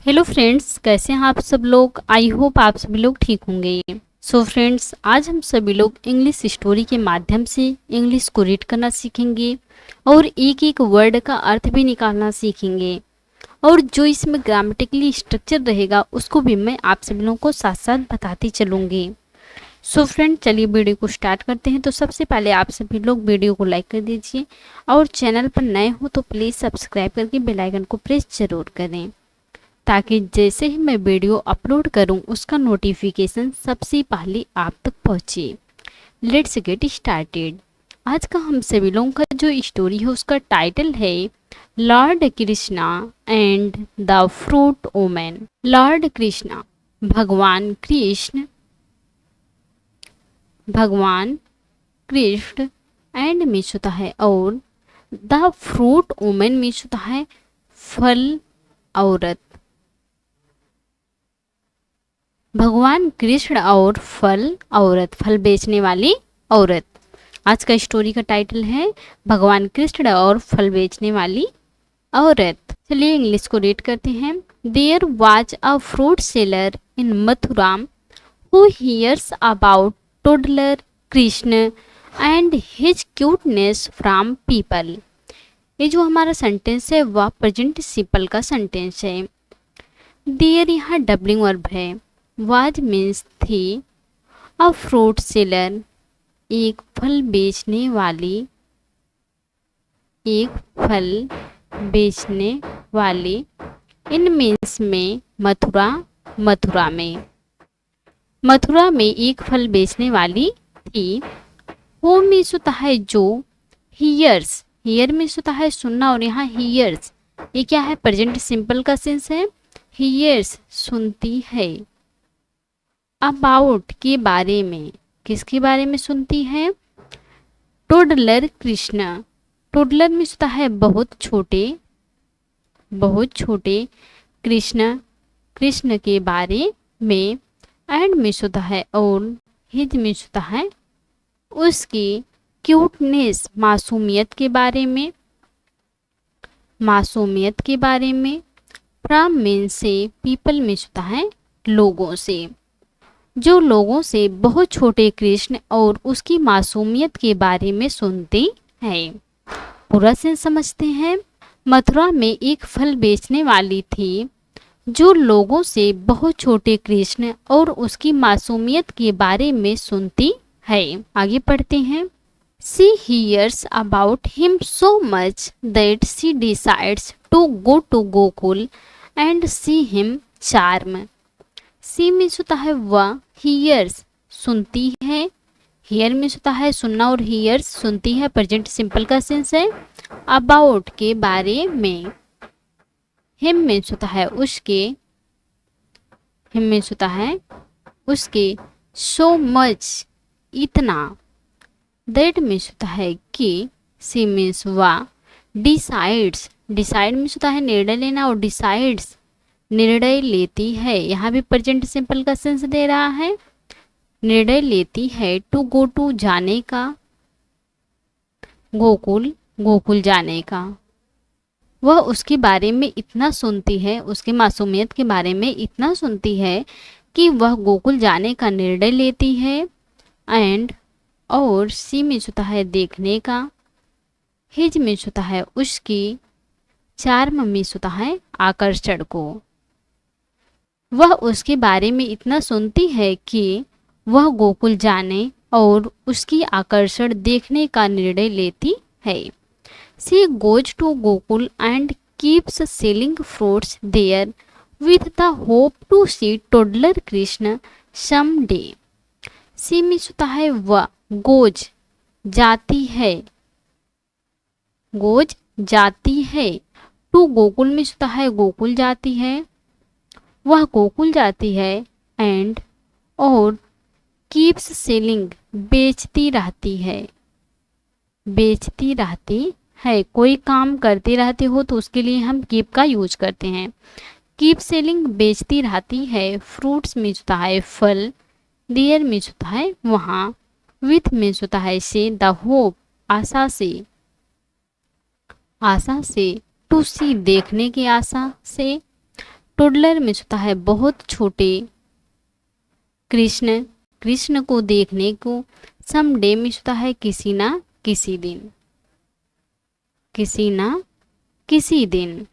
Hello friends, कैसे हैं आप सब लोग। आई होप आप सभी लोग ठीक होंगे। सो फ्रेंड्स, आज हम सभी लोग इंग्लिश स्टोरी के माध्यम से इंग्लिश को रीड करना सीखेंगे और एक एक वर्ड का अर्थ भी निकालना सीखेंगे। और जो इसमें ग्रामेटिकली स्ट्रक्चर रहेगा उसको भी मैं आप सभी लोगों को साथ साथ बताती चलूँगी। सो फ्रेंड, चलिए वीडियो को स्टार्ट करते हैं। तो सबसे पहले आप सभी लोग वीडियो को लाइक कर दीजिए और चैनल पर नए हो तो प्लीज़ सब्सक्राइब करके बेल आइकन को प्रेस जरूर करें, ताकि जैसे ही मैं वीडियो अपलोड करूं उसका नोटिफिकेशन सबसे पहले आप तक पहुंचे। Let's get started. आज का हम सभी लोगों का जो स्टोरी है उसका टाइटल है Lord Krishna and the fruit woman. Lord Krishna, भगवान कृष्ण एंड मीन्स होता है और द फ्रूट वोमन मीन्स होता है फल औरत। भगवान कृष्ण और फल औरत, फल बेचने वाली औरत। आज का स्टोरी का टाइटल है भगवान कृष्ण और फल बेचने वाली औरत। चलिए इंग्लिश को रीड करते हैं। There was a fruit seller in Mathura who hears about toddler Krishna and his cuteness from people. ये जो हमारा सेंटेंस है वह प्रेजेंट सिंपल का सेंटेंस है। देयर यहाँ डबलिंग वर्ब है। वाज मीन्स थी। अ फ्रूट सेलर, एक फल बेचने वाली, एक फल बेचने वाली। इन मीन्स में मथुरा, मथुरा में एक फल बेचने वाली थी। वो मीन्स होता है जो। हियर्स, हियर मीन्स होता है सुनना और यहाँ हियर्स ये क्या है, प्रेजेंट सिंपल का सेंस है। हियर्स सुनती है। अबाउट के बारे में, किसके बारे में सुनती है। टोडलर कृष्ण, टोडलर में होता है बहुत छोटे, बहुत छोटे। कृष्ण, कृष्ण के बारे में। एंड मिस होता है और हिज मिस होता है उसकी। क्यूटनेस, मासूमियत के बारे में, मासूमियत के बारे में। फ्रॉम मीन से, पीपल मिस होता है लोगों से, जो लोगों से बहुत छोटे कृष्ण और उसकी मासूमियत के बारे में सुनते हैं। पूरा सेंस समझते हैं। मथुरा में एक फल बेचने वाली थी जो लोगों से बहुत छोटे कृष्ण और उसकी मासूमियत के बारे में सुनती है। आगे पढ़ते हैं। She hears about him so much that she decides to go to Gokul and see him charm. See means होता है वह, हियर्स सुनती है। हियर मीन्स होता है सुनना और हियर्स सुनती है, प्रेजेंट सिंपल का सेंस है। अबाउट के बारे में। हिम मीन्स होता है उसके, हिम मीन्स होता है उसके। सो मच इतना। दैट मीन्स होता है कि। सी मीन्स वह। डिसाइड्स, डिसाइड मीन्स होता है निर्णय लेना और डिसाइड्स निर्णय लेती है। यहाँ भी प्रेजेंट सिंपल का सेंस दे रहा है। निर्णय लेती है। टू गो टू जाने का, गोकुल, गोकुल जाने का। वह उसके बारे में इतना सुनती है, उसकी मासूमियत के बारे में इतना सुनती है कि वह गोकुल जाने का निर्णय लेती है। एंड और सी मीन्स होता है देखने का। हिज मीन्स होता है उसकी। चार्म मीन्स होता है आकर्षण को। वह उसके बारे में इतना सुनती है कि वह गोकुल जाने और उसकी आकर्षण देखने का निर्णय लेती है। She goes to Gokul and keeps selling fruits there with the hope to see toddler Krishna someday. She means होता है वह। गोज जाती है, गोज जाती है। टू गोकुल मीन्स होता है गोकुल जाती है, वह गोकुल जाती है। एंड और कीप्स सेलिंग बेचती रहती है, बेचती रहती है। कोई काम करते रहते हो तो उसके लिए हम कीप का यूज करते हैं। कीप सेलिंग बेचती रहती है। फ्रूट्स मीन्स होता है फल। देयर मीन्स होता है वहाँ। विथ मीन्स होता है से। द होप आशा से, आशा से। टू सी देखने की आशा से। टोडलर मीन्स होता है बहुत छोटे, कृष्ण कृष्ण को देखने को, समडे मीन्स होता है किसी ना किसी दिन, किसी ना किसी दिन।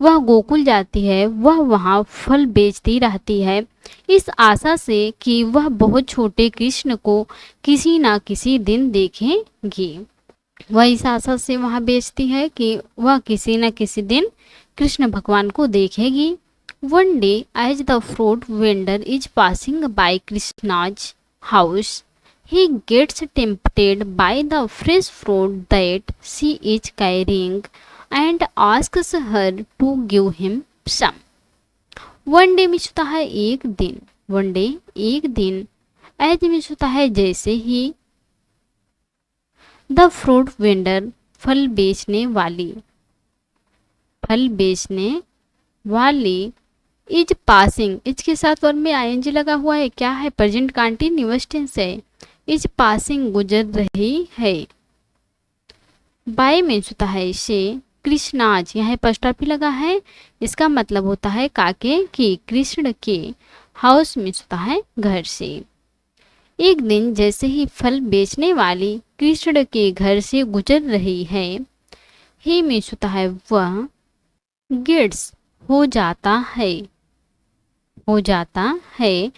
वह गोकुल जाती है, वह वहाँ फल बेचती रहती है, इस आशा से कि वह बहुत छोटे कृष्ण को किसी ना किसी दिन देखेगी। वह इस आशा से वहाँ बेचती है कि वह किसी न किसी दिन कृष्ण भगवान को देखेगी। One day as the fruit vendor is passing by Krishna's house, he gets tempted by the fresh fruit that she is carrying and asks her to give him some. One day means होता है एक दिन, one day एक दिन, as means होता है जैसे ही, the fruit vendor फल बेचने वाली, फल बेचने वाली, इज पासिंग, इज के साथ वर्ब में आईएनजी लगा हुआ है, क्या है, प्रेजेंट कंटिन्यूअस टेंस है, इज पासिंग गुजर रही है। बाय मीन्स होता है से, कृष्णाज यहाँ एपॉस्ट्रोफी लगा है, इसका मतलब होता है काके की, कृष्ण के, हाउस मीन्स होता है घर से। एक दिन जैसे ही फल बेचने वाली कृष्ण के घर से गुजर रही है, ही मीन्स होता है वह, गेट्स हो जाता है, हो जाता है,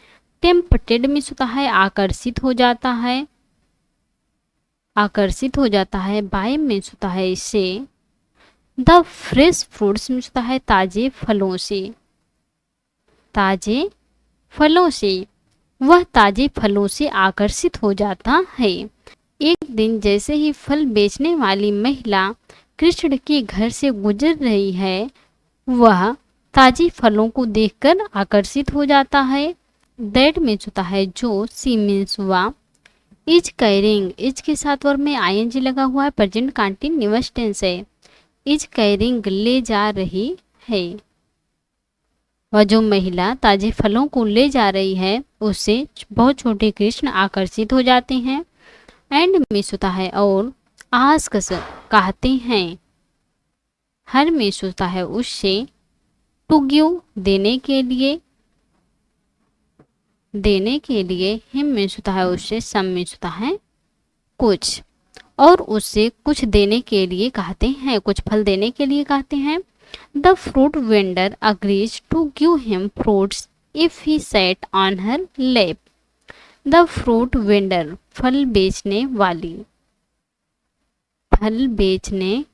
टेम्पटेड मीन्स होता है आकर्षित हो जाता है, आकर्षित हो जाता है, बाय मीन्स होता है से, द फ्रेश फ्रूट्स मीन्स होता है ताजे फलों से, ताजे फलों से, वह ताजे फलों से आकर्षित हो जाता है। एक दिन जैसे ही फल बेचने वाली महिला कृष्ण के घर से गुजर रही है, वह ताजे फलों को देखकर आकर्षित हो जाता है। दैट मीन्स होता है जो, सी मीन्स वह, इज कैरिंग, इज के साथ वर्ब में आईएनजी लगा हुआ है, प्रेजेंट कंटिन्यूअस टेंस है, इज कैरिंग ले जा रही है। वह जो महिला ताजे फलों को ले जा रही है, उससे बहुत छोटे कृष्ण आकर्षित हो जाते हैं। एंड मीन्स होता है और, आस्क्स कहते हैं, हर मीन्स होता है उससे, टू गिव देने के लिए, देने के लिए, हिम मीन्स होता है उससे, सम मीन्स होता है कुछ, और उससे कुछ देने के लिए कहते हैं, कुछ फल देने के लिए कहते हैं। The fruit vendor agrees to give him fruits if he sat on her lap. The fruit vendor फल बेचने वाली, फल बेचने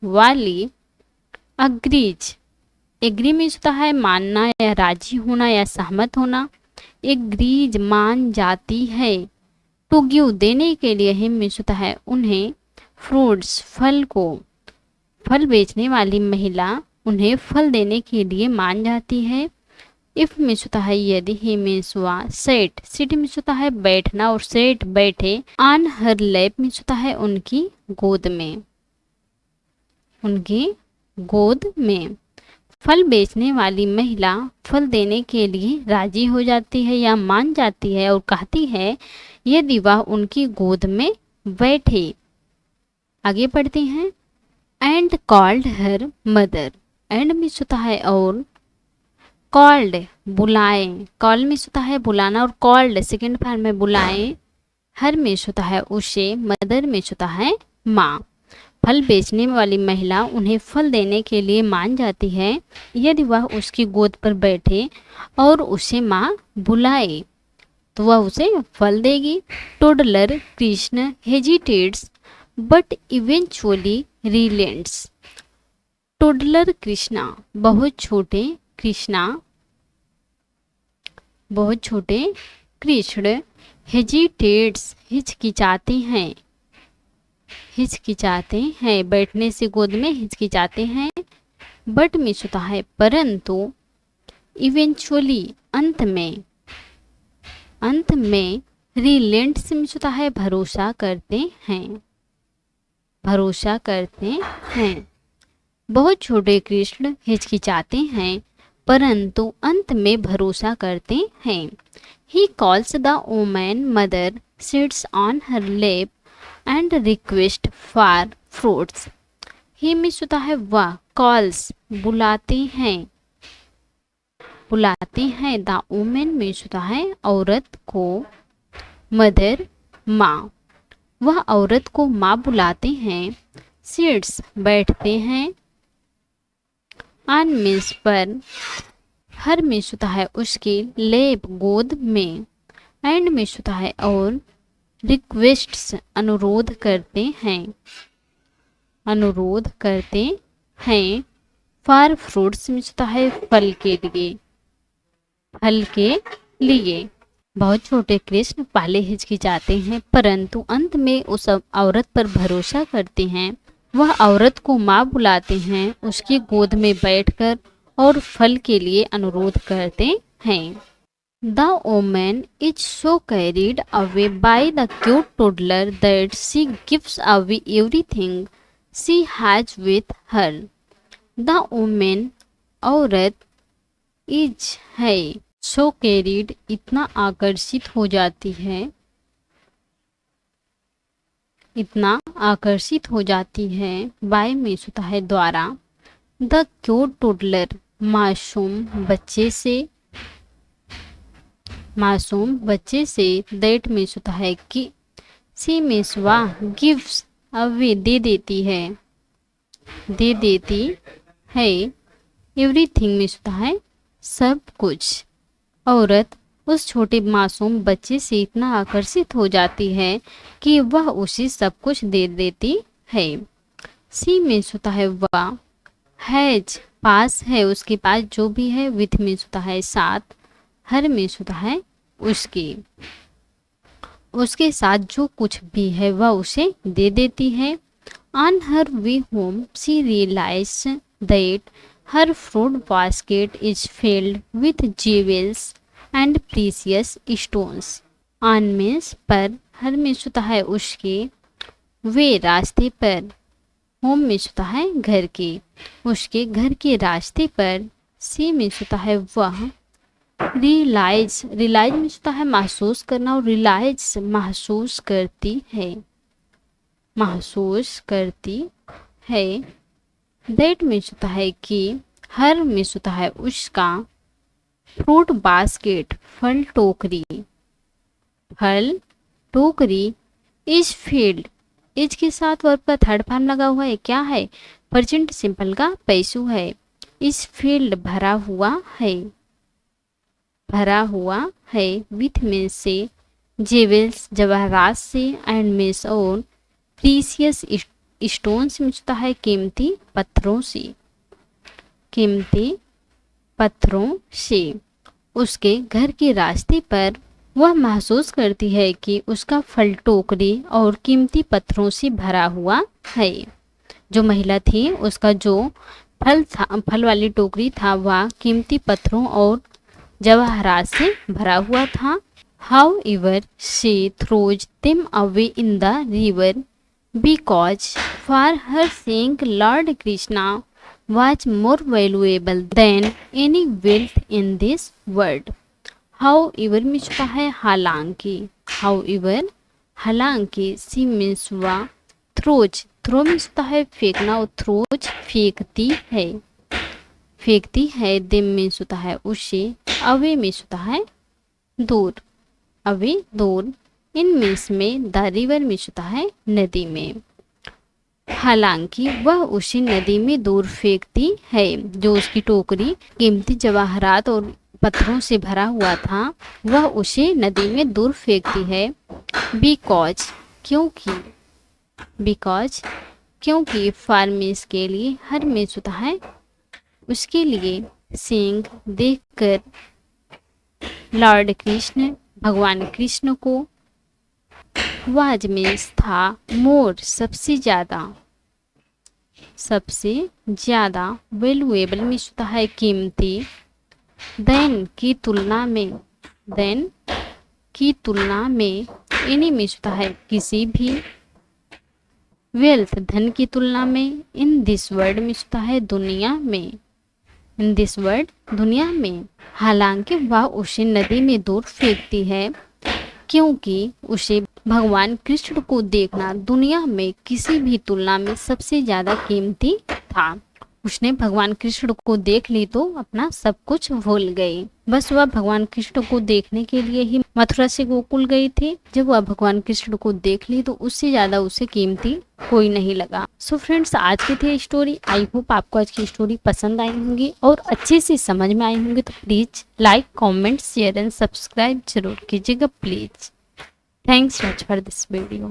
वाली, अग्रीज, एग्री मीन्स होता है मानना या राजी होना या सहमत होना, एग्रीज मान जाती है, टू गिव देने के लिए, हिम मीन्स होता है उन्हें, फ्रूट्स फल को, फल बेचने वाली महिला उन्हें फल देने के लिए मान जाती है। इफ मीन्स होता है यदि, ही मीन्स वह, सेट, सिट मीन्स होता है बैठना और सेट बैठे, ऑन हर लैप मीन्स होता है उनकी गोद में, उनकी गोद में। फल बेचने वाली महिला फल देने के लिए राजी हो जाती है या मान जाती है और कहती है यदि वह उनकी गोद में बैठे। आगे पढ़ते हैं। And called her mother, and means होता है और, कॉल्ड बुलाए, कॉल मीन्स होता है बुलाना और कॉल्ड सेकेंड फॉर्म में बुलाए, हर मीन्स होता है उसे, मदर मीन्स होता है माँ। फल बेचने वाली महिला उन्हें फल देने के लिए मान जाती है यदि वह उसकी गोद पर बैठे और उसे माँ बुलाए तो वह उसे फल देगी। Toddler Krishna hesitates but eventually relents. Toddler Krishna, बहुत छोटे कृष्णा, बहुत छोटे कृष्ण, हेजिटेट्स हिचकिचाते हैं, हिचकिचाते हैं, बैठने से गोद में हिचकिचाते हैं। बट मीन्स होता है परंतु, इवेंचुअली अंत में, अंत में, रिलेंट्स मीन्स होता है भरोसा करते हैं, भरोसा करते हैं। बहुत छोटे कृष्ण हिचकिचाते हैं परंतु अंत में भरोसा करते हैं। He calls the woman mother, sits on her lap and request for fruits. He means होता है वह, कॉल्स बुलाते हैं, बुलाते हैं। द वुमेन मीन्स होता है औरत को, मदर माँ, वह औरत को माँ बुलाते हैं। सिट्स बैठते हैं। ऑन मीन्स पर, हर मीन्स होता है उसके, लेप गोद में, एंड मीन्स होता है और, रिक्वेस्ट्स अनुरोध करते हैं, अनुरोध करते हैं। फॉर फ्रूट्स मीन्स होता है फल के लिए, फल के लिए। बहुत छोटे कृष्ण पहले हिचकिचाते हैं परंतु अंत में उस औरत पर भरोसा करते हैं। वह औरत को माँ बुलाते हैं, उसकी गोद में बैठकर और फल के लिए अनुरोध करते हैं। The woman is so carried away by the cute toddler that she gives away everything she has with her. The woman औरत, इज है, सो कैरिड इतना आकर्षित हो जाती है, इतना आकर्षित हो जाती है, बाय में होता है द्वारा, द क्यूट टोडलर मासूम बच्चे से, मासूम बच्चे से, दैट में होता है कि, सी मीन्स वाह, गिव्स अवे दे देती है, दे देती है, एवरीथिंग में होता है सब कुछ। औरत उस छोटे मासूम बच्चे से इतना आकर्षित हो जाती है कि वह उसे सब कुछ दे देती है। सी मीन्स होता है वह, हैज पास है, उसके पास जो भी है, विथ मीन्स होता है साथ, हर मीन्स होता है उसके, उसके साथ जो कुछ भी है वह उसे दे देती है। On her way home she realise that her fruit basket is filled with jewels and precious stones. On means पर, हर मीन्स होता है उसके, वे रास्ते पर, होम मीन्स होता है घर के, उसके घर के रास्ते पर, सी मीन्स होता है वह, रियलाइज, रियलाइज मीन्स होता है महसूस करना और रियलाइज महसूस करती है, महसूस करती है। दैट मीन्स होता है कि, हर मीन्स होता है उसका, फ्रूट बास्केट फल टोकरी, फल टोकरी, इज फील्ड, इज के साथ वर्ब का थर्ड फॉर्म लगा हुआ है, क्या है, प्रेजेंट सिंपल का पैसू है। इस फील्ड भरा हुआ है, भरा हुआ है, विथ मीन्स से, जेवल्स जवाहरात से, एंड मीन्स और, प्रीसियस स्टोन्स मिलता है कीमती पत्थरों से, कीमती पत्थरों से। उसके घर के रास्ते पर वह महसूस करती है कि उसका फल टोकरी और कीमती पत्थरों से भरा हुआ है। जो महिला थी उसका जो फल था, फल वाली टोकरी था, वह कीमती पत्थरों और जवाहरात से भरा हुआ था। However, she throws them away in the river because for her saying Lord Krishna was more valuable than any wealth in this world. However means होता है हालांकि, however हालांकि, she मीन्स वह, थ्रोज, थ्रो मीन्स होता है फेंकना और throws फेंकती है, फेंकती है। देम मीन्स होता है उसे, अवे मीन्स होता है दूर, अवे दूर। इन मीन्स में, द रिवर मीन्स होता है नदी में। हालांकि वह उसे नदी में दूर फेंकती है, जो उसकी टोकरी कीमती जवाहरात और पत्थरों से भरा हुआ था, वह उसे नदी में दूर फेंकती है। बिकॉज क्योंकि, बिकॉज क्योंकि, फॉर मीन्स के लिए, हर मीन्स होता है उसके लिए, सींग देखकर, लॉर्ड कृष्ण भगवान कृष्ण को, वाज मीन्स था, मोर सबसे ज़्यादा, सबसे ज़्यादा, वैल्यूएबल मीन्स होता है कीमती, देन की तुलना में, देन की तुलना में, एनी मीन्स होता है किसी भी, वेल्थ धन की तुलना में, इन दिस वर्ल्ड मीन्स होता है दुनिया में, इन दिस वर्ल्ड दुनिया में। हालांकि वह उसे नदी में दूर फेंकती है क्योंकि उसे भगवान कृष्ण को देखना दुनिया में किसी भी तुलना में सबसे ज़्यादा कीमती था। उसने भगवान कृष्ण को देख ली तो अपना सब कुछ भूल गई। बस वह भगवान कृष्ण को देखने के लिए ही मथुरा से गोकुल गई थी। जब वह भगवान कृष्ण को देख ली तो उससे ज्यादा उसे कीमती कोई नहीं लगा। सो फ्रेंड्स, आज की थी स्टोरी। आई होप आपको आज की स्टोरी पसंद आई होंगी और अच्छे से समझ में आई होंगी। तो please like, comment, share and subscribe जरूर कीजिएगा please. Thanks much for this video.